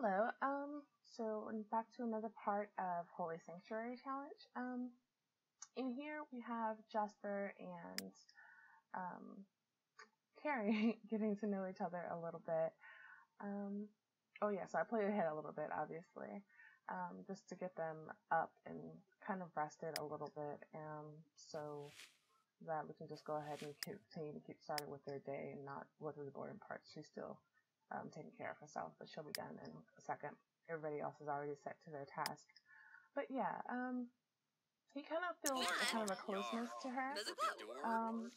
Hello. So back to another part of Holy Sanctuary Challenge. In here we have Jasper and Carrie getting to know each other a little bit. Oh yeah, so I played ahead a little bit, obviously, just to get them up and kind of rested a little bit, so that we can just go ahead and continue to keep started with their day and not go through the boring parts. She's still taking care of herself, but she'll be done in a second. Everybody else is already set to their task. But yeah, he kind of feels kind of a closeness to her,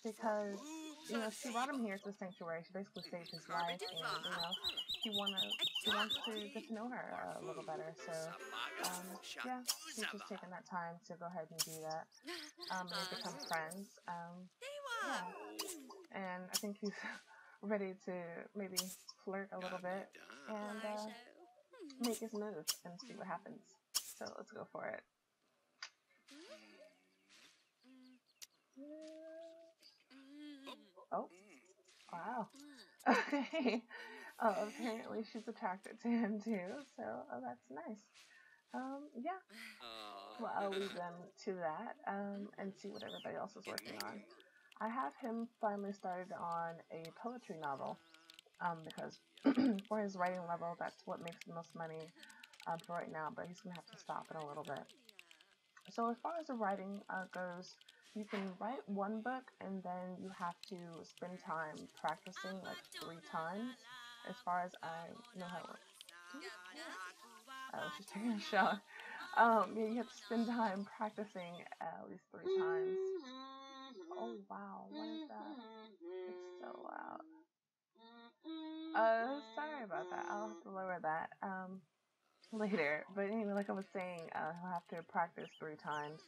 because, she brought him here to the sanctuary. She basically saved his life, and, he wants to get to know her a little better. So, yeah, she's just taking that time to go ahead and do that, and they become friends. Yeah, and I think he's ready to maybe flirt a little bit and make his move and see what happens. So let's go for it. Oh, wow. Okay. Apparently she's attracted to him too, so that's nice. Yeah. Well, I'll leave them to that, and see what everybody else is working on. I have him finally started on a poetry novel, because for his writing level, that's what makes the most money for right now, but he's going to have to stop in a little bit. So as far as the writing goes, you can write one book and then you have to spend time practicing like 3 times, as far as I know how it works. Oh, she's taking a shower. Yeah, you have to spend time practicing at least 3 times. Oh wow, what is that? It's so loud. Sorry about that. I'll have to lower that later. But anyway, like I was saying, he'll have to practice 3 times.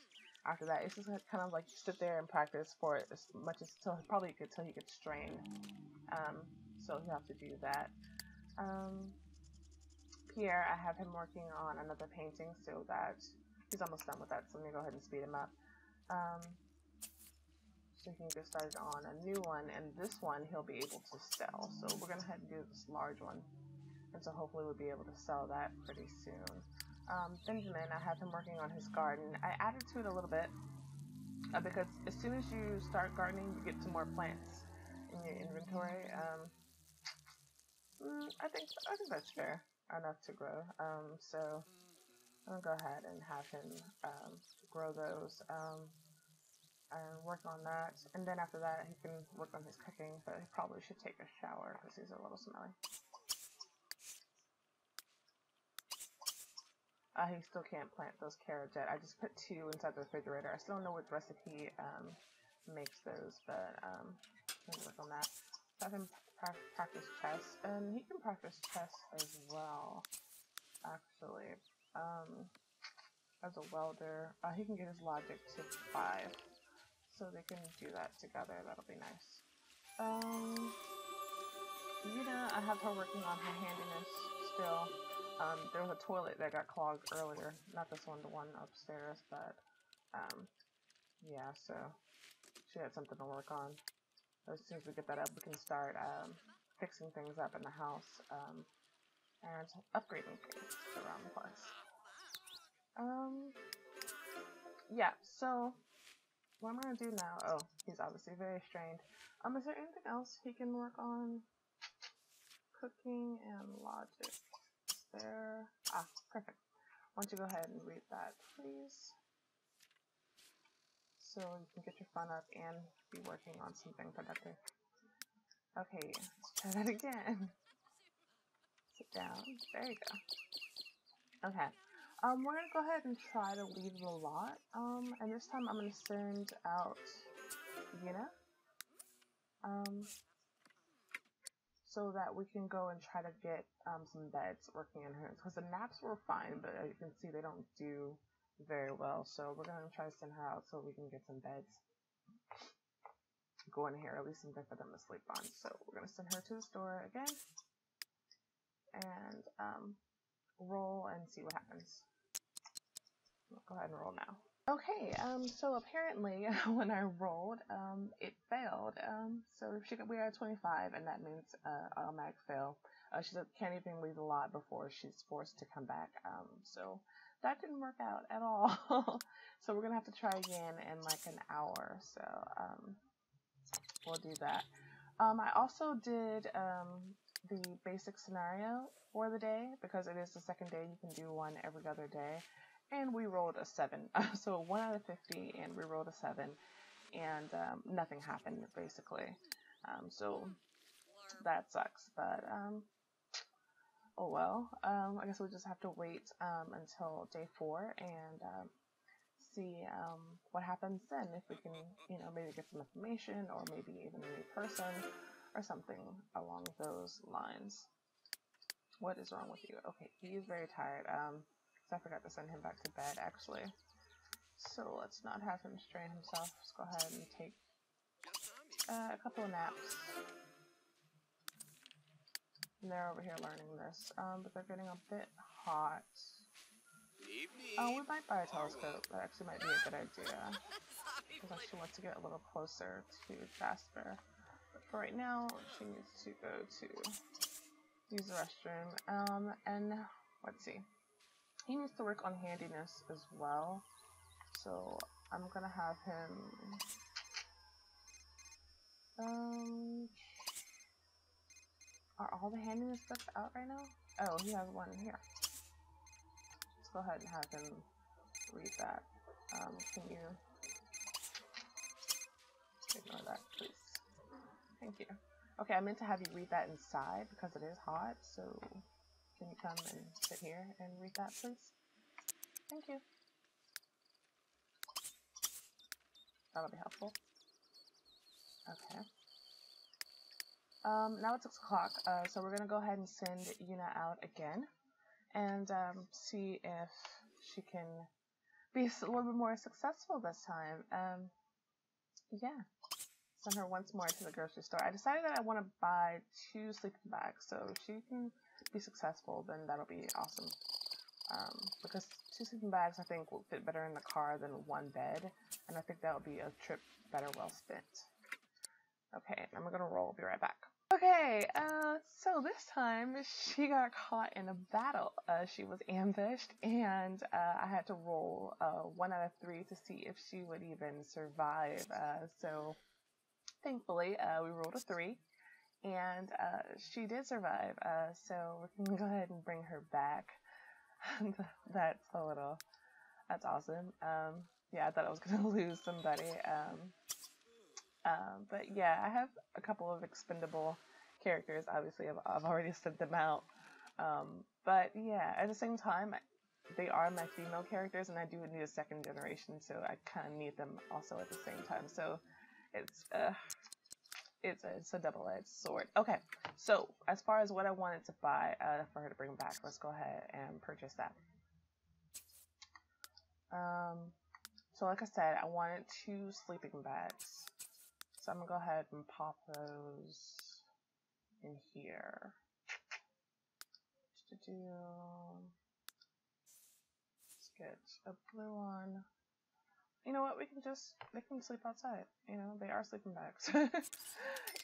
After that, it's just kind of like you sit there and practice for it as much as till he gets strained. So he'll have to do that. Pierre, I have him working on another painting, so that he's almost done with that. So let me go ahead and speed him up. So he can get started on a new one, and this one he'll be able to sell. So we're gonna head and do this large one, and so hopefully we'll be able to sell that pretty soon. Benjamin, I have him working on his garden. I added to it a little bit because as soon as you start gardening, you get some more plants in your inventory. I think that's fair enough to grow. So I'm gonna go ahead and have him grow those. And work on that, and then after that he can work on his cooking, but he probably should take a shower because he's a little smelly. He still can't plant those carrots yet. I just put 2 inside the refrigerator. I still don't know what recipe makes those, but I'm gonna work on that. So I can practice chess, and he can practice chess as well, actually. As a welder, he can get his logic to 5. So they can do that together. That'll be nice. Rita, I have her working on her handiness still. There was a toilet that got clogged earlier. Not this one, the one upstairs, but yeah, so she had something to work on. As soon as we get that up, we can start fixing things up in the house, and upgrading things around the place. Yeah, so what I'm going to do now, oh, he's obviously very strained. Is there anything else he can work on? Cooking and logic. Is there? Perfect. Why don't you go ahead and read that, please? So you can get your fun up and be working on something productive. Okay, let's try that again. Sit down. There you go. Okay. We're gonna go ahead and try to leave the lot. And this time I'm gonna send out Yuna. So that we can go and try to get some beds working in her. Because the naps were fine, but as you can see, they don't do very well. So we're gonna try to send her out so we can get some beds going here, at least something for them to sleep on. So we're gonna send her to the store again and roll and see what happens. We'll go ahead and roll now. Okay, so apparently when I rolled, it failed. So we are at 25, and that means automatic fail. She can't even leave the lot before she's forced to come back. So that didn't work out at all. So we're gonna have to try again in like an hour. So we'll do that. I also did the basic scenario for the day because it is the second day. You can do one every other day, and we rolled a 7. So 1 out of 50, and we rolled a 7, and nothing happened basically. So that sucks, but oh well. I guess we'll just have to wait until day 4 and see what happens then. If we can, you know, maybe get some information or maybe even a new person or something along those lines. What is wrong with you? Okay, he is very tired. So I forgot to send him back to bed actually. So let's not have him strain himself. Let's go ahead and take a couple of naps. And they're over here learning this, but they're getting a bit hot. We might buy a telescope. That actually might be a good idea. Because she wants to get a little closer to Jasper. But for right now, she needs to go to use the restroom. And let's see. He needs to work on handiness as well. So I'm gonna have him. Are all the handiness books out right now? Oh, he has one here. Let's go ahead and have him read that. Can you ignore that, please? Thank you. Okay, I meant to have you read that inside because it is hot, so can you come and sit here and read that, please? Thank you. That'll be helpful. Okay. Now it's 6 o'clock, so we're gonna go ahead and send Yuna out again and see if she can be a little bit more successful this time. Yeah, send her once more to the grocery store. I decided that I want to buy 2 sleeping bags, so if she can be successful, then that'll be awesome. Because 2 sleeping bags I think will fit better in the car than 1 bed, and I think that would be a trip better well spent. Okay, I'm gonna roll. I'll be right back. Okay, so this time she got caught in a battle. She was ambushed, and I had to roll 1 out of 3 to see if she would even survive. So thankfully, we rolled a 3, and she did survive. So we can go ahead and bring her back. That's awesome. Yeah, I thought I was gonna lose somebody. But yeah, I have a couple of expendable characters. Obviously, I've already sent them out. But yeah, at the same time, they are my female characters, and I do need a 2nd generation, so I kind of need them also at the same time. So it's a double-edged sword. Okay, so as far as what I wanted to buy for her to bring back, let's go ahead and purchase that. So like I said, I wanted 2 sleeping bags. So I'm gonna go ahead and pop those in here. Let's get a blue one. You know what? They can sleep outside. You know, they are sleeping bags.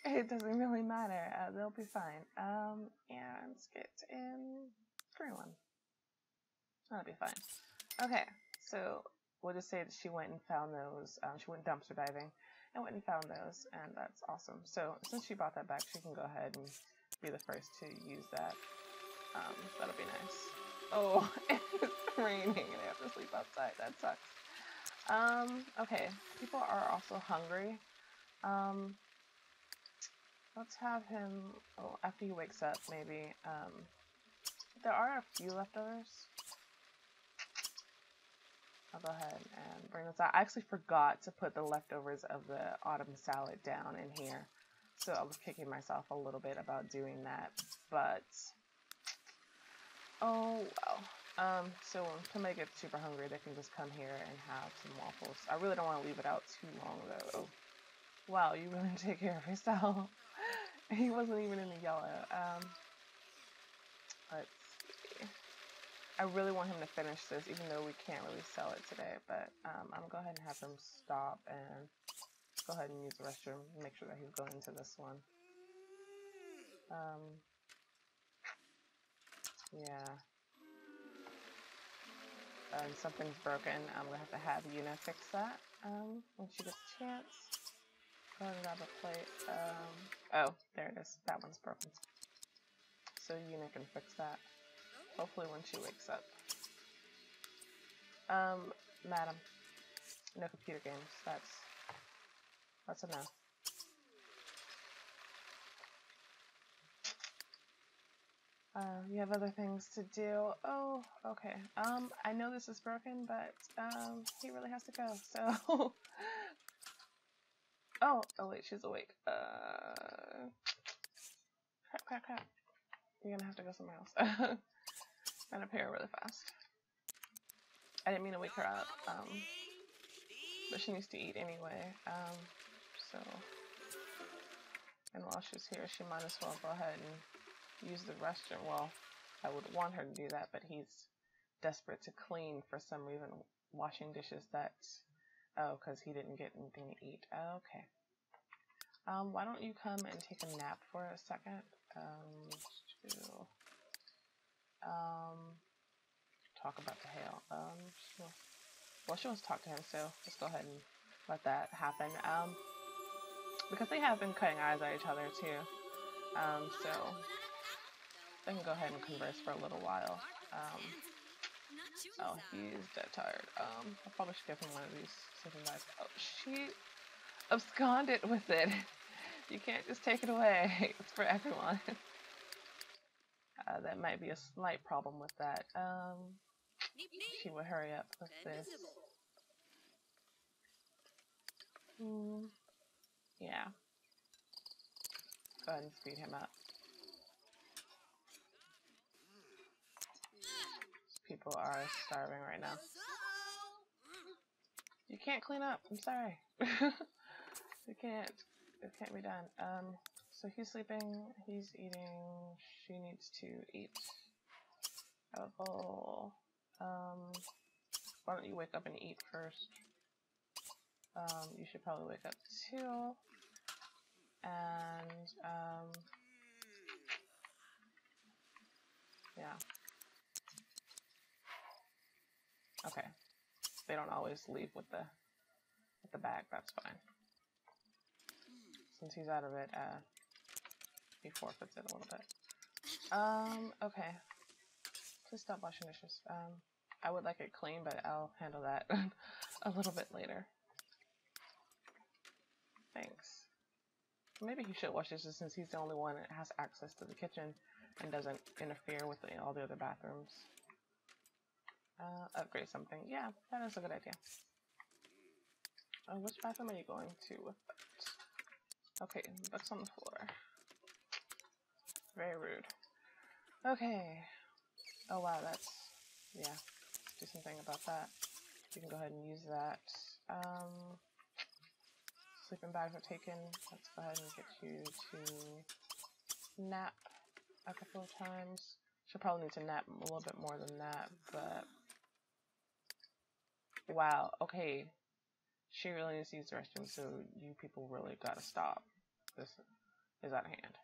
It doesn't really matter. They'll be fine. And let's get in green one. That'll be fine. Okay, so we'll just say that she went and found those. She went dumpster diving and went and found those, and that's awesome. So since she brought that back, she can go ahead and be the first to use that. That'll be nice. Oh, it's raining and they have to sleep outside. That sucks. Okay, people are also hungry. Let's have him, after he wakes up, maybe. There are a few leftovers. I'll go ahead and bring this out. I actually forgot to put the leftovers of the autumn salad down in here. So I was kicking myself a little bit about doing that. But, oh well. So when somebody gets super hungry, they can just come here and have some waffles. I really don't want to leave it out too long though. Wow, you really take care of yourself. He wasn't even in the yellow. Let's see. I really want him to finish this, even though we can't really sell it today. But I'm gonna go ahead and have him stop and go ahead and use the restroom. Make sure that he's going into this one. Yeah. And something's broken. I'm gonna have Yuna fix that. When she gets a chance. Go ahead and grab a plate. Oh, there it is. That one's broken. So Yuna can fix that. Hopefully when she wakes up. Madam. No computer games. That's enough. You have other things to do. Oh, okay. I know this is broken, but he really has to go. So oh wait, she's awake. Crap. You're gonna have to go somewhere else. I'm gonna pay her really fast. I didn't mean to wake her up. But she needs to eat anyway. So and while she's here, she might as well go ahead and use the restroom. Well, I would want her to do that, but he's desperate to clean for some reason, washing dishes. Because he didn't get anything to eat. Okay. Why don't you come and take a nap for a second? Talk about the hail. She wants to talk to him, so let's go ahead and let that happen. Because they have been cutting eyes at each other too. So they can go ahead and converse for a little while. Oh, he's dead tired. I probably should give him one of these sleeping bags. Oh, she absconded with it. You can't just take it away. It's for everyone. That might be a slight problem with that. She will hurry up with this. Yeah. Go ahead and speed him up. People are starving right now. You can't clean up. I'm sorry. You can't. It can't be done. So he's sleeping. He's eating. She needs to eat a bowl. Why don't you wake up and eat first? You should probably wake up too. And yeah. Okay. They don't always leave with the bag. That's fine. Since he's out of it, he forfeits it a little bit. Okay. Please stop washing dishes. I would like it clean, but I'll handle that a little bit later. Thanks. Maybe he should wash dishes since he's the only one that has access to the kitchen and doesn't interfere with all the other bathrooms. Upgrade something. Yeah, that is a good idea. Which bathroom are you going to with that? Okay, books on the floor. Very rude. Okay. Oh wow, that's... yeah. Let's do something about that. You can go ahead and use that. Sleeping bags are taken. Let's go ahead and get you to nap a couple of times. She'll probably need to nap a little bit more than that, but... wow, okay. She really needs to use the restroom, so you people really gotta stop. This is out of hand.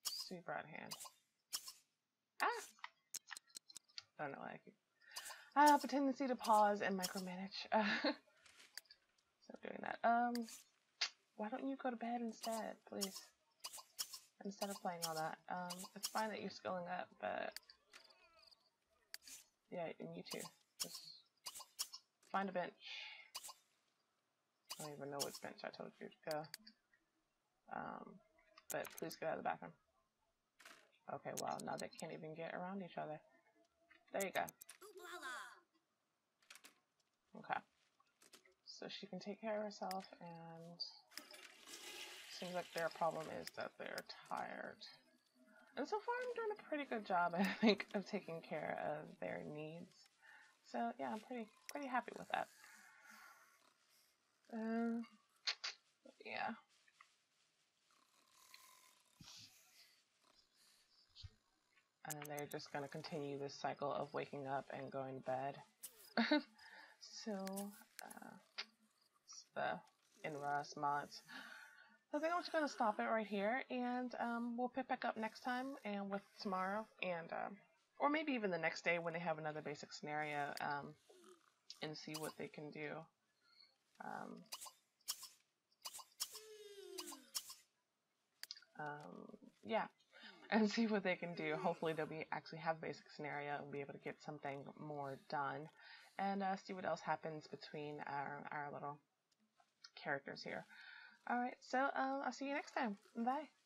Super out of hand. Ah! I don't know why I have a tendency to pause and micromanage. So doing that. Why don't you go to bed instead, please? Instead of playing all that. It's fine that you're skilling up, but yeah, and you too. Just find a bench. I don't even know which bench I told you to go. But please get out of the bathroom. Okay, well, now they can't even get around each other. There you go. Okay. So she can take care of herself, and seems like their problem is that they're tired. And so far I'm doing a pretty good job, I think, of taking care of their needs. So yeah, I'm pretty happy with that. Yeah. And they're just gonna continue this cycle of waking up and going to bed. So, it's the Inras mods. I think I'm just gonna stop it right here, and we'll pick back up next time and with tomorrow, and or maybe even the next day when they have another basic scenario, and see what they can do. Yeah, and see what they can do. Hopefully they'll actually have basic scenario and be able to get something more done, and see what else happens between our little characters here. All right, so I'll see you next time. Bye.